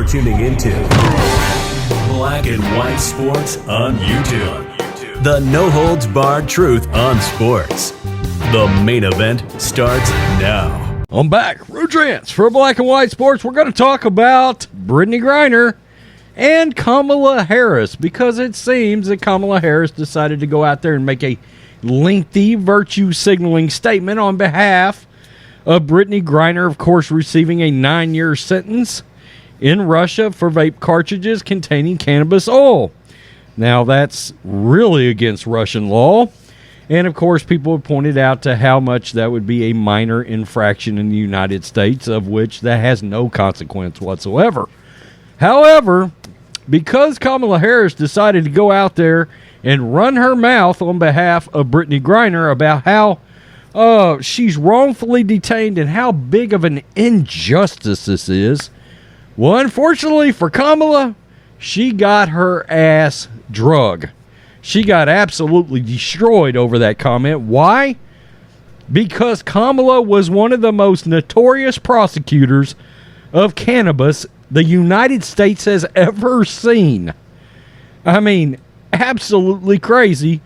You're tuning into Black and White Sports on YouTube. The no-holds-barred truth on sports. The main event starts now. I'm back. Rudrance for Black and White Sports. We're going to talk about Brittney Griner and Kamala Harris, because it seems that Kamala Harris decided to go out there and make a lengthy virtue signaling statement on behalf of Brittney Griner, of course, receiving a 9-year sentence in Russia for vape cartridges containing cannabis oil. Now, that's really against Russian law. And, of course, people have pointed out to how much that would be a minor infraction in the United States, of which that has no consequence whatsoever. However, because Kamala Harris decided to go out there and run her mouth on behalf of Brittney Griner about how she's wrongfully detained and how big of an injustice this is, well, unfortunately for Kamala, she got her ass drug. She got absolutely destroyed over that comment. Why? Because Kamala was one of the most notorious prosecutors of cannabis the United States has ever seen. I mean, absolutely crazy.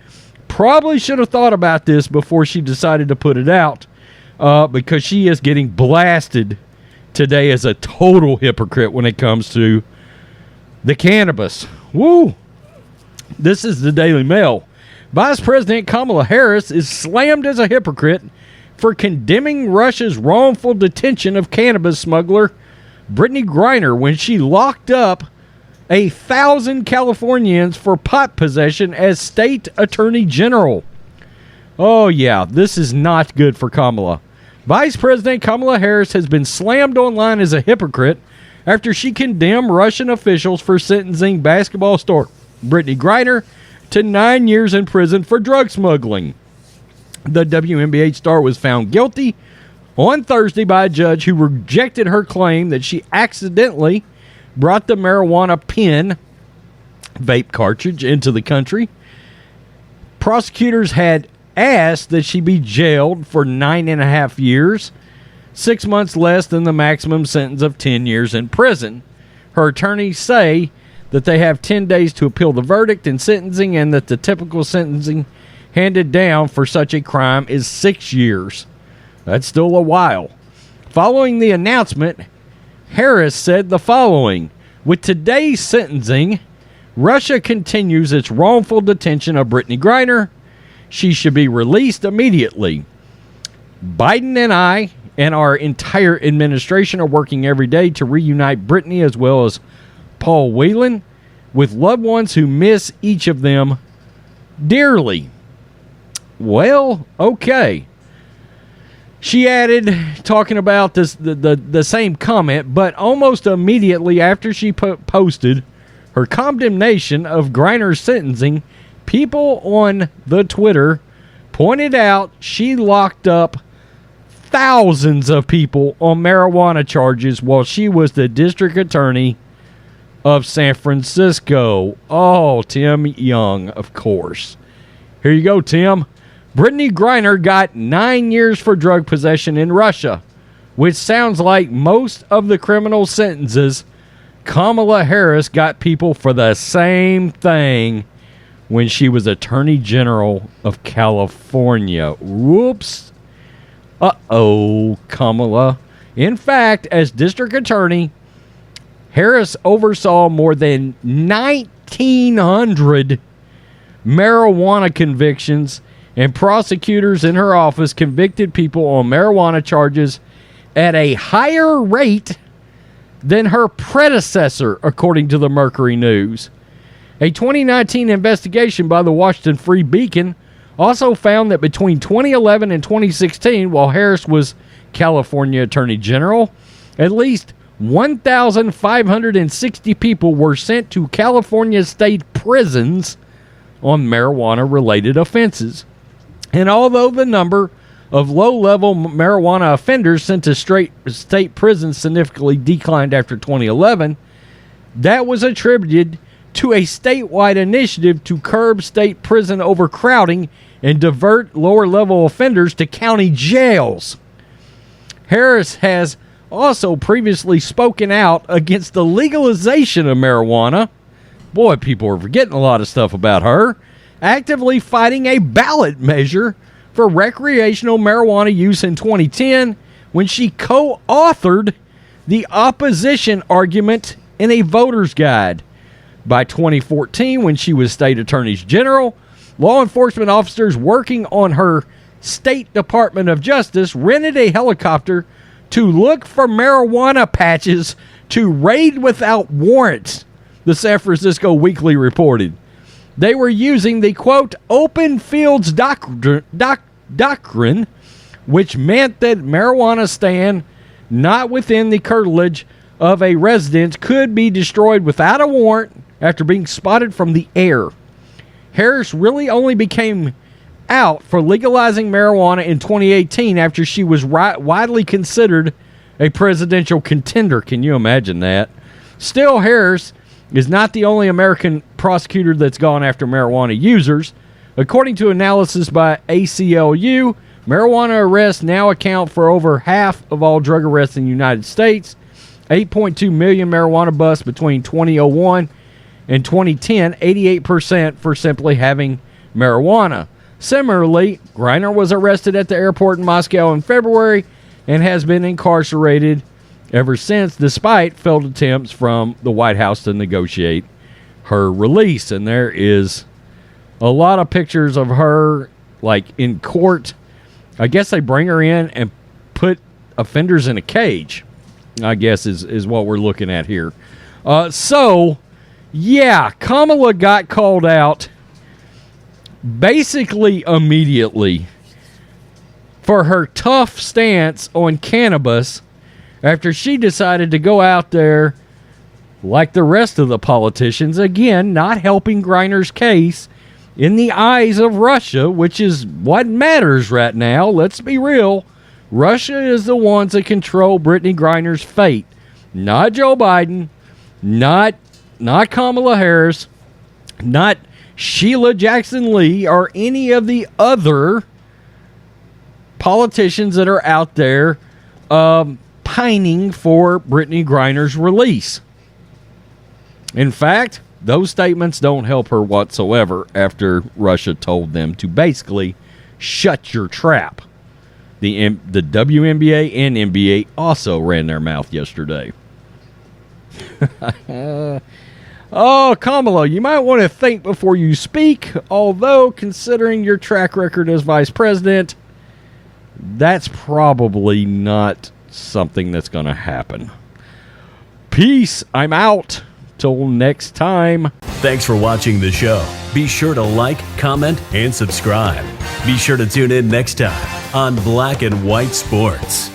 Probably should have thought about this before she decided to put it out, because she is getting blasted today as a total hypocrite when it comes to the cannabis. Woo! This is the Daily Mail. Vice President Kamala Harris is slammed as a hypocrite for condemning Russia's wrongful detention of cannabis smuggler Brittney Griner when she locked up 1,000 Californians for pot possession as state attorney general. Oh yeah, this is not good for Kamala. Vice President Kamala Harris has been slammed online as a hypocrite after she condemned Russian officials for sentencing basketball star Brittney Griner to 9 years in prison for drug smuggling. The WNBA star was found guilty on Thursday by a judge who rejected her claim that she accidentally brought the marijuana pen vape cartridge into the country. Prosecutors had asked that she be jailed for 9.5 years, 6 months less than the maximum sentence of 10 years in prison. Her attorneys say that they have 10 days to appeal the verdict in sentencing, and that the typical sentencing handed down for such a crime is 6 years. That's still a while. Following the announcement, Harris said the following: with today's sentencing, Russia continues its wrongful detention of Brittney Griner. She should be released immediately. Biden and I and our entire administration are working every day to reunite Brittney as well as Paul Whelan with loved ones who miss each of them dearly. Well, okay. She added, talking about this, the same comment, but almost immediately after she posted her condemnation of Griner's sentencing, people on the Twitter pointed out she locked up thousands of people on marijuana charges while she was the district attorney of San Francisco. Oh, Tim Young, of course. Here you go, Tim. Brittney Griner got 9 years for drug possession in Russia, which sounds like most of the criminal sentences Kamala Harris got people for the same thing when she was Attorney General of California. Whoops. Uh-oh, Kamala. In fact, as district attorney, Harris oversaw more than 1,900 marijuana convictions, and prosecutors in her office convicted people on marijuana charges at a higher rate than her predecessor, according to the Mercury News. A 2019 investigation by the Washington Free Beacon also found that between 2011 and 2016, while Harris was California Attorney General, at least 1,560 people were sent to California state prisons on marijuana-related offenses. And although the number of low-level marijuana offenders sent to state prisons significantly declined after 2011, that was attributed to a statewide initiative to curb state prison overcrowding and divert lower-level offenders to county jails. Harris has also previously spoken out against the legalization of marijuana. Boy, people are forgetting a lot of stuff about her. Actively fighting a ballot measure for recreational marijuana use in 2010 when she co-authored the opposition argument in a voter's guide. By 2014, when she was state attorney general, law enforcement officers working on her State Department of Justice rented a helicopter to look for marijuana patches to raid without warrants, the San Francisco Weekly reported. They were using the, quote, open fields doctrine, which meant that marijuana stand not within the curtilage of a residence could be destroyed without a warrant after being spotted from the air. Harris really only became out for legalizing marijuana in 2018 after she was widely considered a presidential contender. Can you imagine that? Still, Harris is not the only American prosecutor that's gone after marijuana users. According to analysis by ACLU, marijuana arrests now account for over half of all drug arrests in the United States. 8.2 million marijuana busts between 2001 and 2010, 88% for simply having marijuana. Similarly, Griner was arrested at the airport in Moscow in February and has been incarcerated ever since, despite failed attempts from the White House to negotiate her release. And there is a lot of pictures of her, like, in court. I guess they bring her in and put offenders in a cage, I guess is what we're looking at here. Yeah, Kamala got called out basically immediately for her tough stance on cannabis after she decided to go out there like the rest of the politicians, again, not helping Griner's case in the eyes of Russia, which is what matters right now. Let's be real. Russia is the ones that control Brittney Griner's fate, not Joe Biden, not Kamala Harris, not Sheila Jackson Lee, or any of the other politicians that are out there pining for Brittney Griner's release. In fact, those statements don't help her whatsoever after Russia told them to basically shut your trap. The WNBA and NBA also ran their mouth yesterday. Oh, Kamala, you might want to think before you speak, although considering your track record as vice president, that's probably not something that's going to happen. Peace. I'm out. Till next time. Thanks for watching the show. Be sure to like, comment, and subscribe. Be sure to tune in next time on Black and White Sports.